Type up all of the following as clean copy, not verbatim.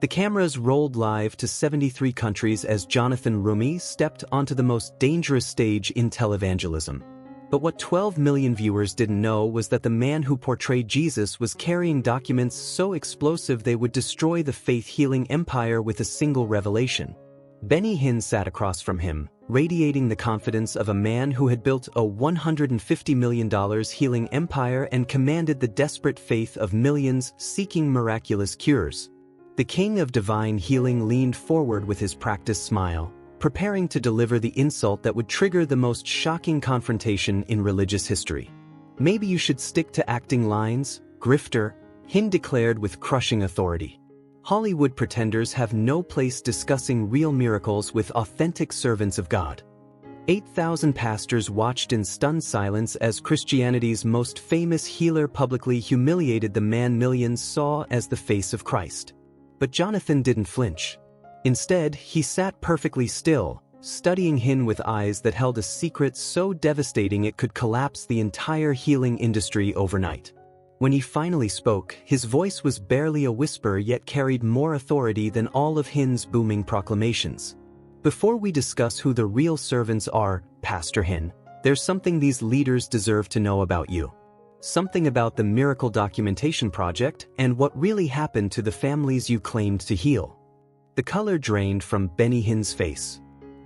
The cameras rolled live to 73 countries as Jonathan Roumie stepped onto the most dangerous stage in televangelism. But what 12 million viewers didn't know was that the man who portrayed Jesus was carrying documents so explosive they would destroy the faith-healing empire with a single revelation. Benny Hinn sat across from him, radiating the confidence of a man who had built a $150 million healing empire and commanded the desperate faith of millions seeking miraculous cures. The king of divine healing leaned forward with his practiced smile, preparing to deliver the insult that would trigger the most shocking confrontation in religious history. "Maybe you should stick to acting lines, Grifter," Hinn declared with crushing authority. Hollywood pretenders have no place discussing real miracles with authentic servants of God. 8,000 pastors watched in stunned silence as Christianity's most famous healer publicly humiliated the man millions saw as the face of Christ. But Jonathan didn't flinch. Instead, he sat perfectly still, studying Hinn with eyes that held a secret so devastating it could collapse the entire healing industry overnight. When he finally spoke, his voice was barely a whisper yet carried more authority than all of Hinn's booming proclamations. "Before we discuss who the real servants are, Pastor Hinn, there's something these leaders deserve to know about you. Something about the Miracle Documentation Project and what really happened to the families you claimed to heal." The color drained from Benny Hinn's face.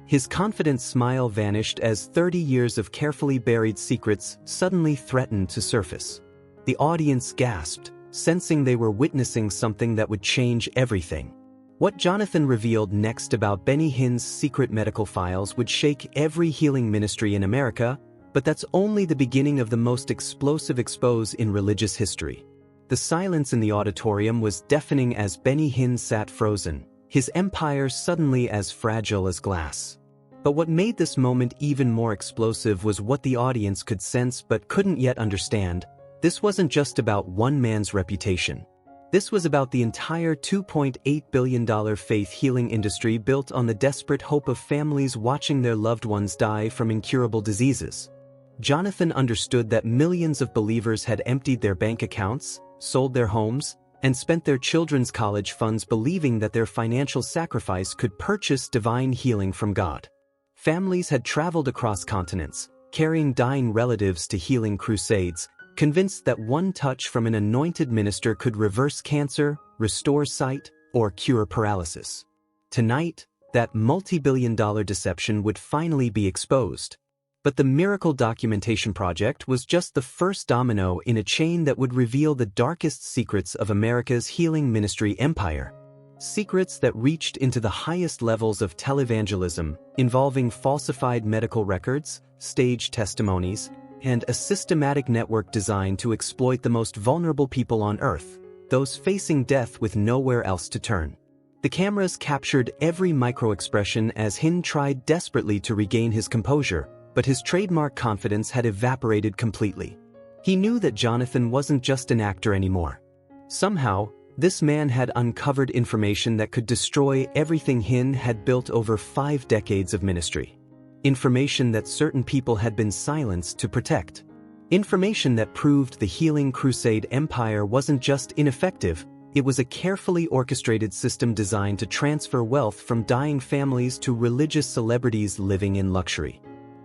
His confident smile vanished as 30 years of carefully buried secrets suddenly threatened to surface. The audience gasped, sensing they were witnessing something that would change everything. What Jonathan revealed next about Benny Hinn's secret medical files would shake every healing ministry in America, but that's only the beginning of the most explosive expose in religious history. The silence in the auditorium was deafening as Benny Hinn sat frozen, his empire suddenly as fragile as glass. But what made this moment even more explosive was what the audience could sense but couldn't yet understand. This wasn't just about one man's reputation. This was about the entire $2.8 billion faith healing industry built on the desperate hope of families watching their loved ones die from incurable diseases. Jonathan understood that millions of believers had emptied their bank accounts, sold their homes, and spent their children's college funds believing that their financial sacrifice could purchase divine healing from God. Families had traveled across continents, carrying dying relatives to healing crusades, convinced that one touch from an anointed minister could reverse cancer, restore sight, or cure paralysis. Tonight, that multi-billion-dollar deception would finally be exposed. But the Miracle Documentation Project was just the first domino in a chain that would reveal the darkest secrets of America's healing ministry empire. Secrets that reached into the highest levels of televangelism, involving falsified medical records, staged testimonies, and a systematic network designed to exploit the most vulnerable people on earth, those facing death with nowhere else to turn. The cameras captured every micro-expression as Hinn tried desperately to regain his composure, but his trademark confidence had evaporated completely. He knew that Jonathan wasn't just an actor anymore. Somehow, this man had uncovered information that could destroy everything Hinn had built over 5 decades of ministry. Information that certain people had been silenced to protect. Information that proved the healing crusade empire wasn't just ineffective, it was a carefully orchestrated system designed to transfer wealth from dying families to religious celebrities living in luxury.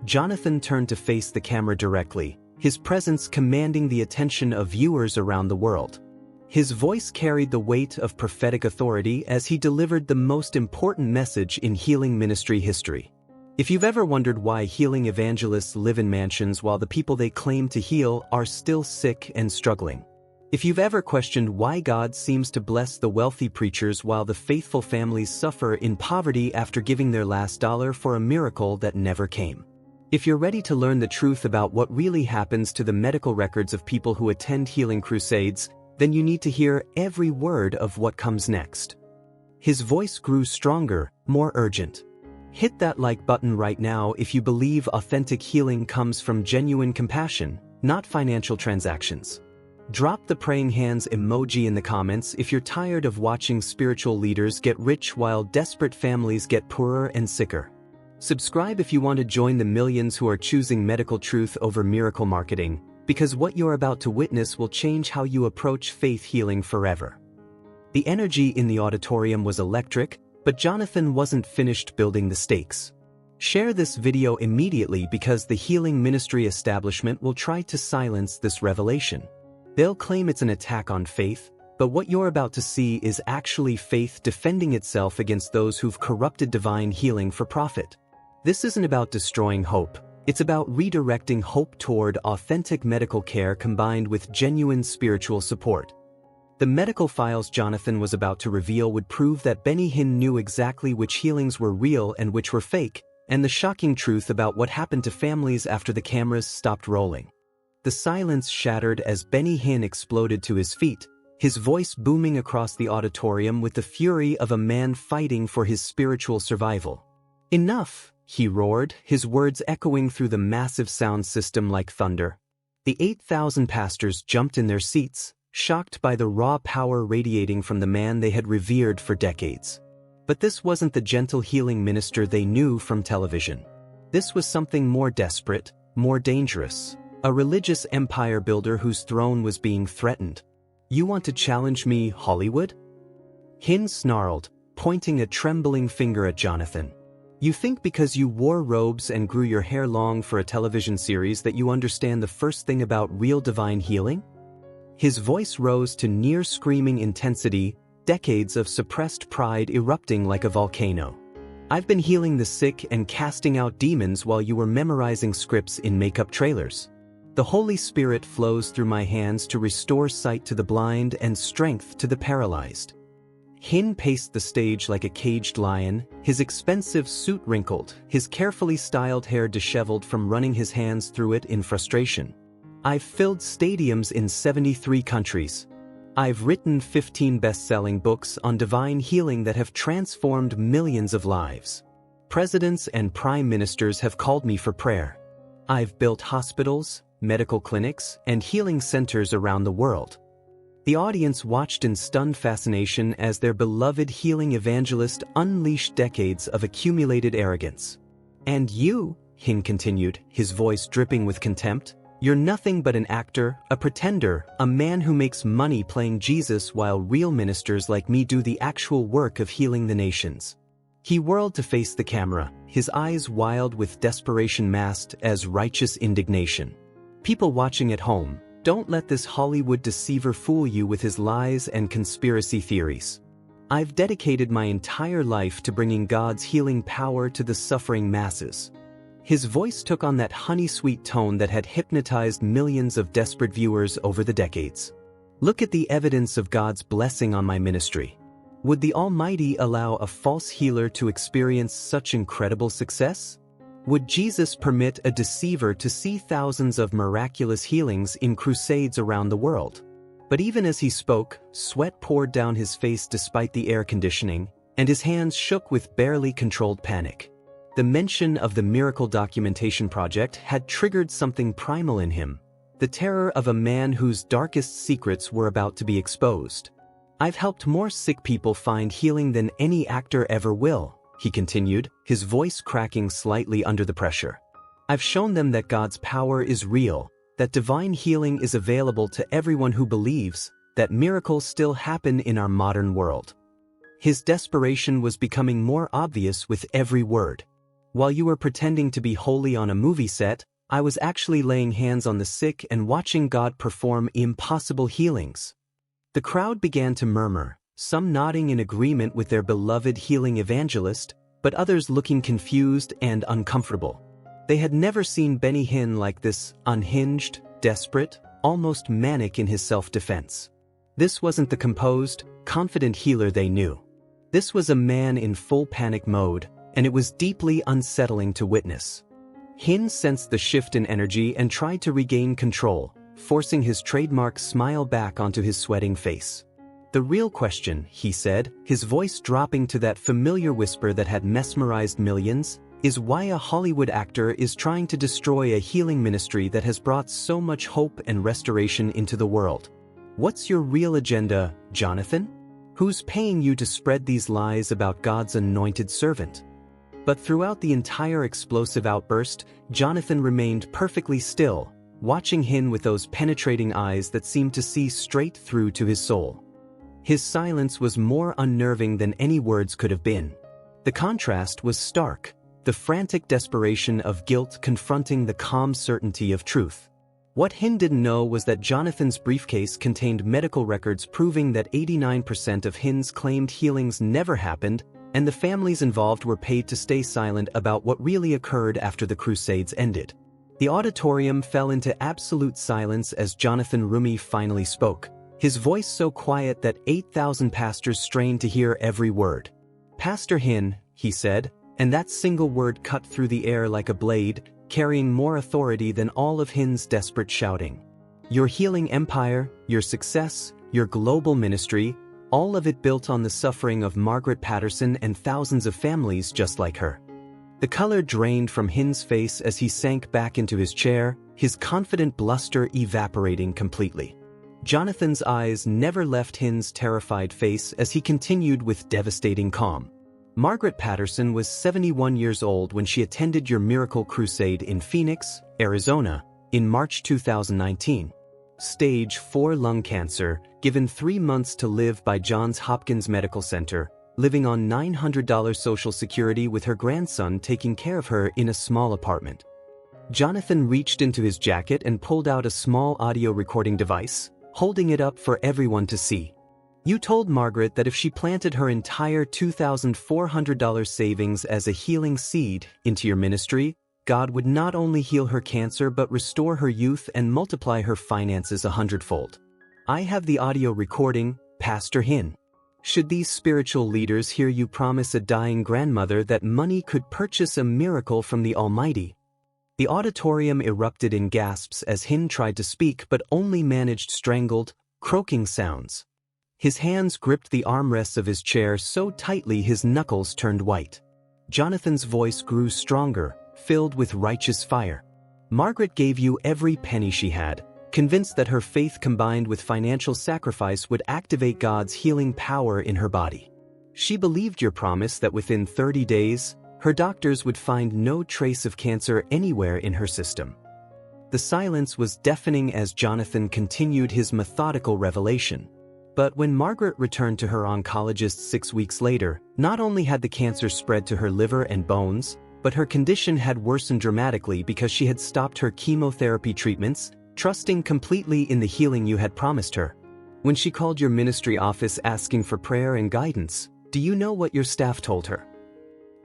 Jonathan turned to face the camera directly, his presence commanding the attention of viewers around the world. His voice carried the weight of prophetic authority as he delivered the most important message in healing ministry history. If you've ever wondered why healing evangelists live in mansions while the people they claim to heal are still sick and struggling. If you've ever questioned why God seems to bless the wealthy preachers while the faithful families suffer in poverty after giving their last dollar for a miracle that never came. If you're ready to learn the truth about what really happens to the medical records of people who attend healing crusades, then you need to hear every word of what comes next. His voice grew stronger, more urgent. Hit that like button right now if you believe authentic healing comes from genuine compassion, not financial transactions. Drop the praying hands emoji in the comments if you're tired of watching spiritual leaders get rich while desperate families get poorer and sicker. Subscribe if you want to join the millions who are choosing medical truth over miracle marketing, because what you're about to witness will change how you approach faith healing forever. The energy in the auditorium was electric, but Jonathan wasn't finished building the stakes. Share this video immediately because the healing ministry establishment will try to silence this revelation. They'll claim it's an attack on faith, but what you're about to see is actually faith defending itself against those who've corrupted divine healing for profit. This isn't about destroying hope. It's about redirecting hope toward authentic medical care combined with genuine spiritual support. The medical files Jonathan was about to reveal would prove that Benny Hinn knew exactly which healings were real and which were fake, and the shocking truth about what happened to families after the cameras stopped rolling. The silence shattered as Benny Hinn exploded to his feet, his voice booming across the auditorium with the fury of a man fighting for his spiritual survival. "Enough!" he roared, his words echoing through the massive sound system like thunder. The 8,000 pastors jumped in their seats, shocked by the raw power radiating from the man they had revered for decades. But this wasn't the gentle healing minister they knew from television. This was something more desperate, more dangerous, a religious empire builder whose throne was being threatened. "You want to challenge me, Hollywood?" Hinn snarled, pointing a trembling finger at Jonathan. "You think because you wore robes and grew your hair long for a television series that you understand the first thing about real divine healing?" His voice rose to near-screaming intensity, decades of suppressed pride erupting like a volcano. "I've been healing the sick and casting out demons while you were memorizing scripts in makeup trailers. The Holy Spirit flows through my hands to restore sight to the blind and strength to the paralyzed." Hinn paced the stage like a caged lion, his expensive suit wrinkled, his carefully styled hair disheveled from running his hands through it in frustration. "I've filled stadiums in 73 countries. I've written 15 best-selling books on divine healing that have transformed millions of lives. Presidents and prime ministers have called me for prayer. I've built hospitals, medical clinics, and healing centers around the world." The audience watched in stunned fascination as their beloved healing evangelist unleashed decades of accumulated arrogance. "And you," Hinn continued, his voice dripping with contempt, "you're nothing but an actor, a pretender, a man who makes money playing Jesus while real ministers like me do the actual work of healing the nations." He whirled to face the camera, his eyes wild with desperation masked as righteous indignation. "People watching at home, don't let this Hollywood deceiver fool you with his lies and conspiracy theories. I've dedicated my entire life to bringing God's healing power to the suffering masses." His voice took on that honey-sweet tone that had hypnotized millions of desperate viewers over the decades. "Look at the evidence of God's blessing on my ministry. Would the Almighty allow a false healer to experience such incredible success? Would Jesus permit a deceiver to see thousands of miraculous healings in crusades around the world?" But even as he spoke, sweat poured down his face despite the air conditioning, and his hands shook with barely controlled panic. The mention of the Miracle Documentation Project had triggered something primal in him, the terror of a man whose darkest secrets were about to be exposed. "I've helped more sick people find healing than any actor ever will," he continued, his voice cracking slightly under the pressure. "I've shown them that God's power is real, that divine healing is available to everyone who believes, that miracles still happen in our modern world." His desperation was becoming more obvious with every word. "While you were pretending to be holy on a movie set, I was actually laying hands on the sick and watching God perform impossible healings." The crowd began to murmur, some nodding in agreement with their beloved healing evangelist, but others looking confused and uncomfortable. They had never seen Benny Hinn like this, unhinged, desperate, almost manic in his self-defense. This wasn't the composed, confident healer they knew. This was a man in full panic mode, and it was deeply unsettling to witness. Hinn sensed the shift in energy and tried to regain control, forcing his trademark smile back onto his sweating face. "The real question," he said, his voice dropping to that familiar whisper that had mesmerized millions, "is why a Hollywood actor is trying to destroy a healing ministry that has brought so much hope and restoration into the world. What's your real agenda, Jonathan? Who's paying you to spread these lies about God's anointed servant?" But throughout the entire explosive outburst, Jonathan remained perfectly still, watching Hinn with those penetrating eyes that seemed to see straight through to his soul. His silence was more unnerving than any words could have been. The contrast was stark, the frantic desperation of guilt confronting the calm certainty of truth. What Hinn didn't know was that Jonathan's briefcase contained medical records proving that 89% of Hinn's claimed healings never happened, and the families involved were paid to stay silent about what really occurred after the Crusades ended. The auditorium fell into absolute silence as Jonathan Roumie finally spoke, his voice so quiet that 8,000 pastors strained to hear every word. "Pastor Hinn," he said, and that single word cut through the air like a blade, carrying more authority than all of Hinn's desperate shouting. "Your healing empire, your success, your global ministry, all of it built on the suffering of Margaret Patterson and thousands of families just like her." The color drained from Hinn's face as he sank back into his chair, his confident bluster evaporating completely. Jonathan's eyes never left Hinn's terrified face as he continued with devastating calm. "Margaret Patterson was 71 years old when she attended your miracle crusade in Phoenix, Arizona, in March 2019. Stage 4 lung cancer, given 3 months to live by Johns Hopkins Medical Center, living on $900 Social Security with her grandson taking care of her in a small apartment." Jonathan reached into his jacket and pulled out a small audio recording device, holding it up for everyone to see. "You told Margaret that if she planted her entire $2,400 savings as a healing seed into your ministry, God would not only heal her cancer but restore her youth and multiply her finances 100-fold. I have the audio recording, Pastor Hinn. Should these spiritual leaders hear you promise a dying grandmother that money could purchase a miracle from the Almighty?" The auditorium erupted in gasps as Hinn tried to speak but only managed strangled, croaking sounds. His hands gripped the armrests of his chair so tightly his knuckles turned white. Jonathan's voice grew stronger, filled with righteous fire. "Margaret gave you every penny she had, convinced that her faith combined with financial sacrifice would activate God's healing power in her body. She believed your promise that within 30 days, her doctors would find no trace of cancer anywhere in her system." The silence was deafening as Jonathan continued his methodical revelation. But when Margaret returned to her oncologist 6 weeks later, not only had the cancer spread to her liver and bones, but her condition had worsened dramatically because she had stopped her chemotherapy treatments, trusting completely in the healing you had promised her. When she called your ministry office asking for prayer and guidance, do you know what your staff told her?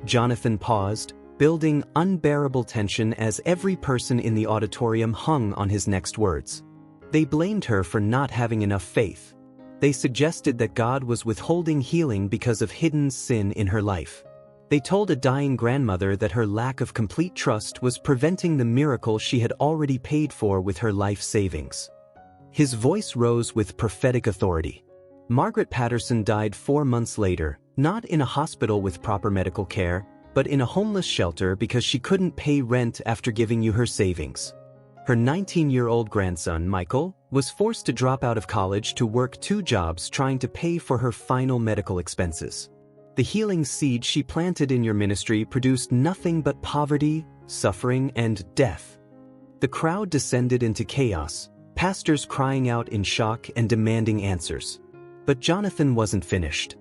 Jonathan paused, building unbearable tension as every person in the auditorium hung on his next words. They blamed her for not having enough faith. They suggested that God was withholding healing because of hidden sin in her life. They told a dying grandmother that her lack of complete trust was preventing the miracle she had already paid for with her life savings. His voice rose with prophetic authority. Margaret Patterson died 4 months later, not in a hospital with proper medical care, but in a homeless shelter because she couldn't pay rent after giving you her savings. Her 19-year-old grandson, Michael, was forced to drop out of college to work 2 jobs trying to pay for her final medical expenses. The healing seed she planted in your ministry produced nothing but poverty, suffering, and death. The crowd descended into chaos, pastors crying out in shock and demanding answers. But Jonathan wasn't finished.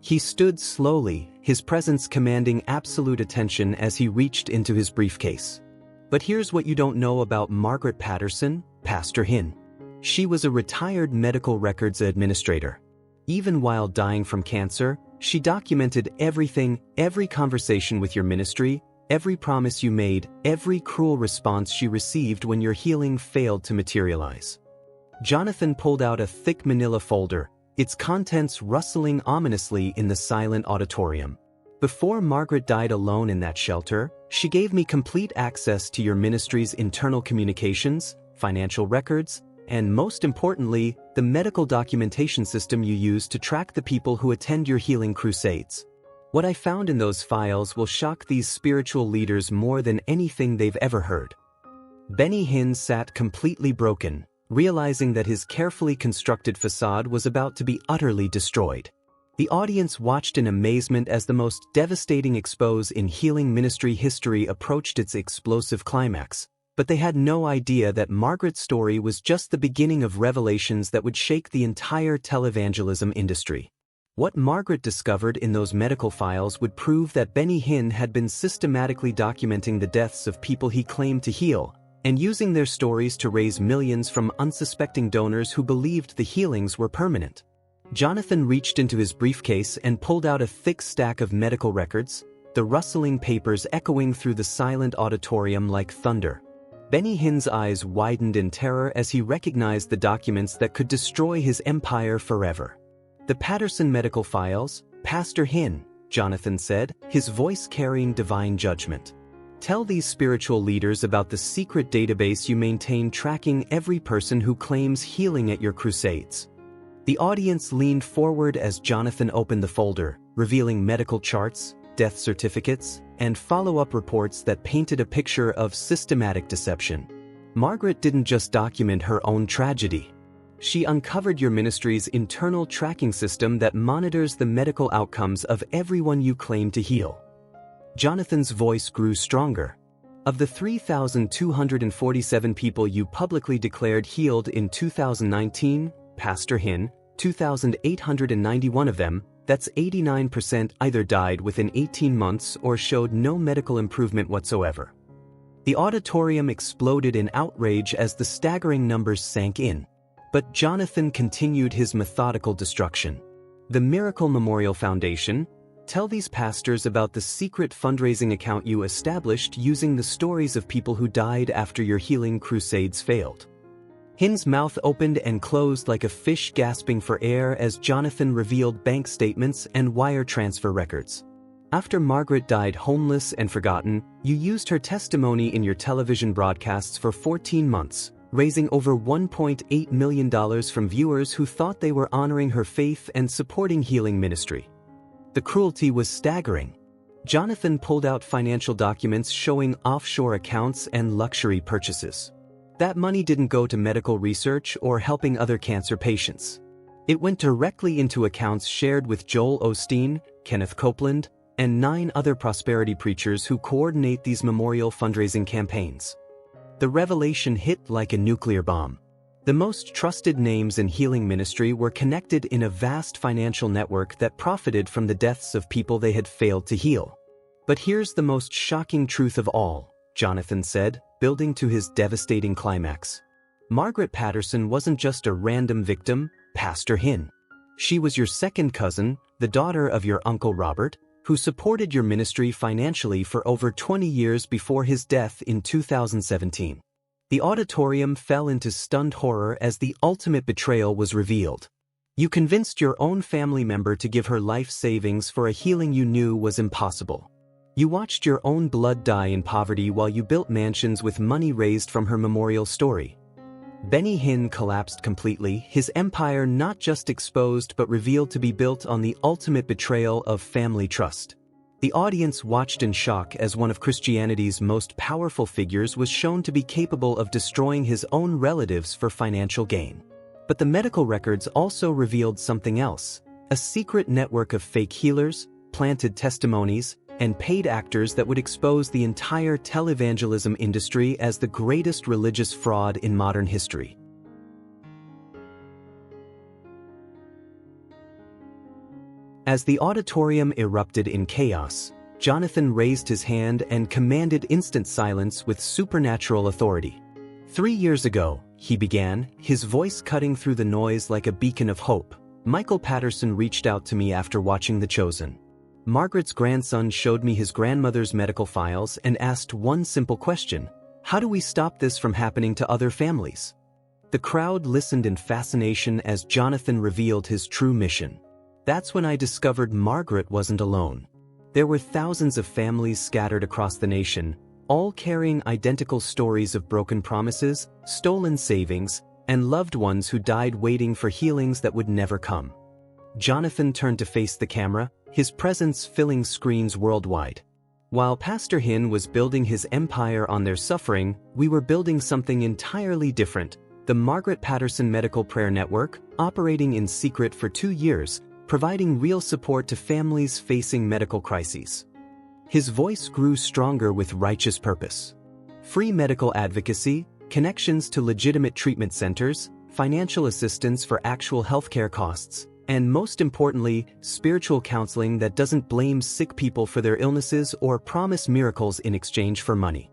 He stood slowly, his presence commanding absolute attention as he reached into his briefcase. "But here's what you don't know about Margaret Patterson, Pastor Hinn. She was a retired medical records administrator. Even while dying from cancer, she documented everything, every conversation with your ministry, every promise you made, every cruel response she received when your healing failed to materialize." Jonathan pulled out a thick manila folder, its contents rustling ominously in the silent auditorium. "Before Margaret died alone in that shelter, she gave me complete access to your ministry's internal communications, financial records, and most importantly, the medical documentation system you use to track the people who attend your healing crusades. What I found in those files will shock these spiritual leaders more than anything they've ever heard." Benny Hinn sat completely broken, realizing that his carefully constructed facade was about to be utterly destroyed. The audience watched in amazement as the most devastating expose in healing ministry history approached its explosive climax. But they had no idea that Margaret's story was just the beginning of revelations that would shake the entire televangelism industry. What Margaret discovered in those medical files would prove that Benny Hinn had been systematically documenting the deaths of people he claimed to heal, and using their stories to raise millions from unsuspecting donors who believed the healings were permanent. Jonathan reached into his briefcase and pulled out a thick stack of medical records, the rustling papers echoing through the silent auditorium like thunder. Benny Hinn's eyes widened in terror as he recognized the documents that could destroy his empire forever. "The Patterson medical files, Pastor Hinn," Jonathan said, his voice carrying divine judgment. "Tell these spiritual leaders about the secret database you maintain tracking every person who claims healing at your crusades." The audience leaned forward as Jonathan opened the folder, revealing medical charts, death certificates, and follow-up reports that painted a picture of systematic deception. Margaret didn't just document her own tragedy. She uncovered your ministry's internal tracking system that monitors the medical outcomes of everyone you claim to heal. Jonathan's voice grew stronger. Of the 3,247 people you publicly declared healed in 2019, Pastor Hinn, 2,891 of them, that's 89%, either died within 18 months or showed no medical improvement whatsoever. The auditorium exploded in outrage as the staggering numbers sank in. But Jonathan continued his methodical destruction. "The Miracle Memorial Foundation, tell these pastors about the secret fundraising account you established using the stories of people who died after your healing crusades failed." Hinn's mouth opened and closed like a fish gasping for air as Jonathan revealed bank statements and wire transfer records. After Margaret died homeless and forgotten, you used her testimony in your television broadcasts for 14 months. Raising over $1.8 million from viewers who thought they were honoring her faith and supporting healing ministry. The cruelty was staggering. Jonathan pulled out financial documents showing offshore accounts and luxury purchases. That money didn't go to medical research or helping other cancer patients. It went directly into accounts shared with Joel Osteen, Kenneth Copeland, and 9 other prosperity preachers who coordinate these memorial fundraising campaigns. The revelation hit like a nuclear bomb. The most trusted names in healing ministry were connected in a vast financial network that profited from the deaths of people they had failed to heal. But here's the most shocking truth of all, Jonathan said, building to his devastating climax. Margaret Patterson wasn't just a random victim, Pastor Hinn. She was your second cousin, the daughter of your Uncle Robert, who supported your ministry financially for over 20 years before his death in 2017. The auditorium fell into stunned horror as the ultimate betrayal was revealed. You convinced your own family member to give her life savings for a healing you knew was impossible. You watched your own blood die in poverty while you built mansions with money raised from her memorial story. Benny Hinn collapsed completely, his empire not just exposed but revealed to be built on the ultimate betrayal of family trust. The audience watched in shock as one of Christianity's most powerful figures was shown to be capable of destroying his own relatives for financial gain. But the medical records also revealed something else, a secret network of fake healers, planted testimonies, and paid actors that would expose the entire televangelism industry as the greatest religious fraud in modern history. As the auditorium erupted in chaos, Jonathan raised his hand and commanded instant silence with supernatural authority. 3 years ago, he began, his voice cutting through the noise like a beacon of hope. Michael Patterson reached out to me after watching The Chosen. Margaret's grandson showed me his grandmother's medical files and asked one simple question: how do we stop this from happening to other families? The crowd listened in fascination as Jonathan revealed his true mission. That's when I discovered Margaret wasn't alone. There were thousands of families scattered across the nation, all carrying identical stories of broken promises, stolen savings, and loved ones who died waiting for healings that would never come. Jonathan turned to face the camera, his presence filling screens worldwide. While Pastor Hinn was building his empire on their suffering, we were building something entirely different. The Margaret Patterson Medical Prayer Network, operating in secret for 2 years, providing real support to families facing medical crises. His voice grew stronger with righteous purpose. free medical advocacy, connections to legitimate treatment centers, financial assistance for actual healthcare costs, and most importantly, spiritual counseling that doesn't blame sick people for their illnesses or promise miracles in exchange for money.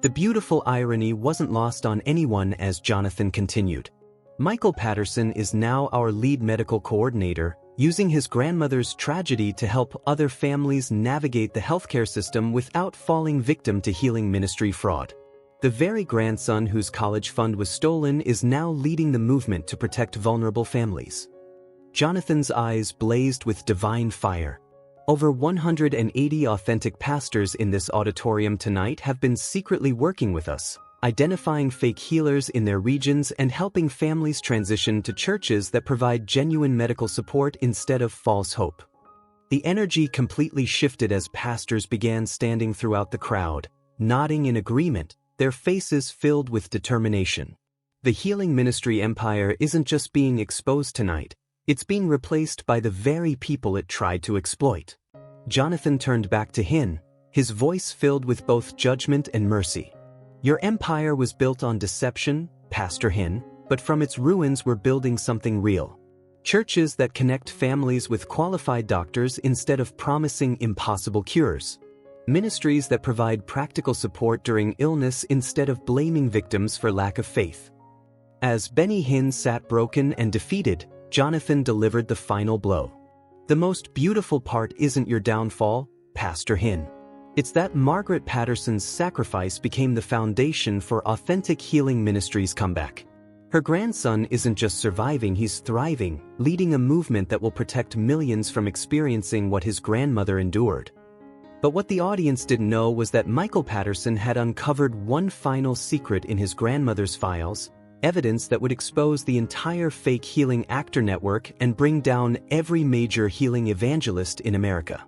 The beautiful irony wasn't lost on anyone as Jonathan continued. Michael Patterson is now our lead medical coordinator, using his grandmother's tragedy to help other families navigate the healthcare system without falling victim to healing ministry fraud. The very grandson whose college fund was stolen is now leading the movement to protect vulnerable families. Jonathan's eyes blazed with divine fire. Over 180 authentic pastors in this auditorium tonight have been secretly working with us, identifying fake healers in their regions and helping families transition to churches that provide genuine medical support instead of false hope. The energy completely shifted as pastors began standing throughout the crowd, nodding in agreement, their faces filled with determination. The healing ministry empire isn't just being exposed tonight, it's being replaced by the very people it tried to exploit. Jonathan turned back to Hinn, his voice filled with both judgment and mercy. Your empire was built on deception, Pastor Hinn, but from its ruins we're building something real. Churches that connect families with qualified doctors instead of promising impossible cures. Ministries that provide practical support during illness instead of blaming victims for lack of faith. As Benny Hinn sat broken and defeated, Jonathan delivered the final blow. The most beautiful part isn't your downfall, Pastor Hinn. It's that Margaret Patterson's sacrifice became the foundation for authentic healing ministry's comeback. Her grandson isn't just surviving, he's thriving, leading a movement that will protect millions from experiencing what his grandmother endured. But what the audience didn't know was that Michael Patterson had uncovered one final secret in his grandmother's files, evidence that would expose the entire fake healing actor network and bring down every major healing evangelist in America.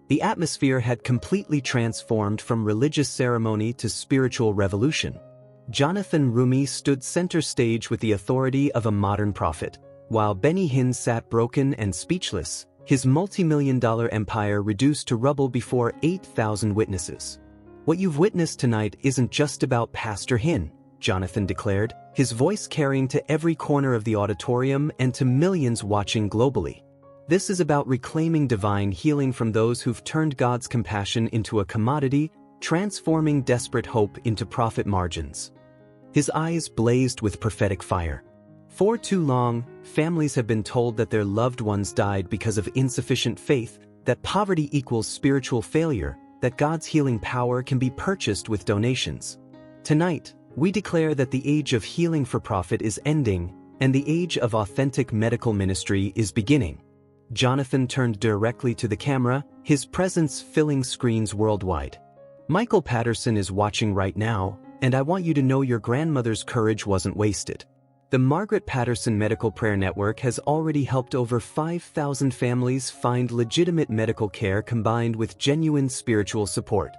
The atmosphere had completely transformed from religious ceremony to spiritual revolution. Jonathan Roumie stood center stage with the authority of a modern prophet, while Benny Hinn sat broken and speechless, his multi-million-dollar empire reduced to rubble before 8,000 witnesses. What you've witnessed tonight isn't just about Pastor Hinn, Jonathan declared, his voice carrying to every corner of the auditorium and to millions watching globally. This is about reclaiming divine healing from those who've turned God's compassion into a commodity, transforming desperate hope into profit margins. His eyes blazed with prophetic fire. For too long, families have been told that their loved ones died because of insufficient faith, that poverty equals spiritual failure, that God's healing power can be purchased with donations. Tonight, we declare that the age of healing for profit is ending, and the age of authentic medical ministry is beginning. Jonathan turned directly to the camera, his presence filling screens worldwide. Michael Patterson is watching right now, and I want you to know your grandmother's courage wasn't wasted. The Margaret Patterson Medical Prayer Network has already helped over 5,000 families find legitimate medical care combined with genuine spiritual support.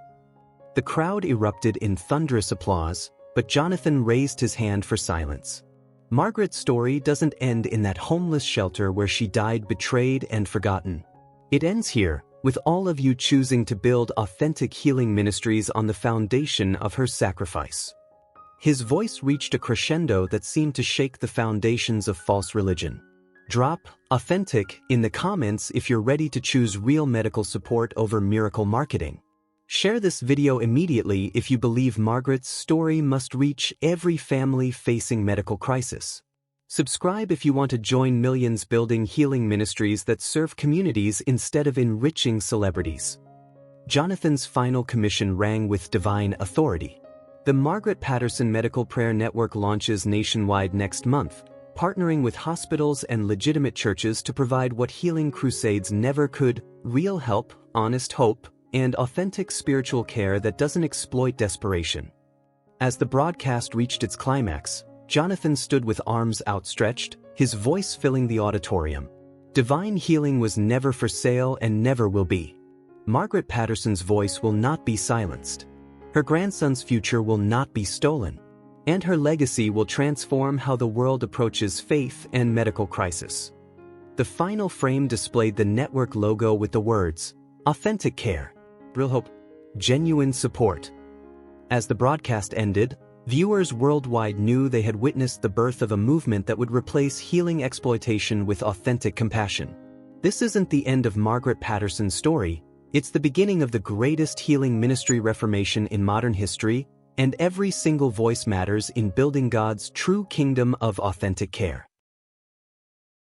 The crowd erupted in thunderous applause, but Jonathan raised his hand for silence. Margaret's story doesn't end in that homeless shelter where she died betrayed and forgotten. It ends here, with all of you choosing to build authentic healing ministries on the foundation of her sacrifice. His voice reached a crescendo that seemed to shake the foundations of false religion. Drop "authentic" in the comments if you're ready to choose real medical support over miracle marketing. Share this video immediately if you believe Margaret's story must reach every family facing medical crisis. Subscribe if you want to join millions building healing ministries that serve communities instead of enriching celebrities. Jonathan's final commission rang with divine authority. The Margaret Patterson Medical Prayer Network launches nationwide next month, partnering with hospitals and legitimate churches to provide what healing crusades never could: real help, honest hope, and authentic spiritual care that doesn't exploit desperation. As the broadcast reached its climax, Jonathan stood with arms outstretched, his voice filling the auditorium. Divine healing was never for sale and never will be. Margaret Patterson's voice will not be silenced. Her grandson's future will not be stolen. And her legacy will transform how the world approaches faith and medical crisis. The final frame displayed the network logo with the words, "Authentic Care. Real hope. Genuine support." As the broadcast ended, viewers worldwide knew they had witnessed the birth of a movement that would replace healing exploitation with authentic compassion. This isn't the end of Margaret Patterson's story, it's the beginning of the greatest healing ministry reformation in modern history, and every single voice matters in building God's true kingdom of authentic care.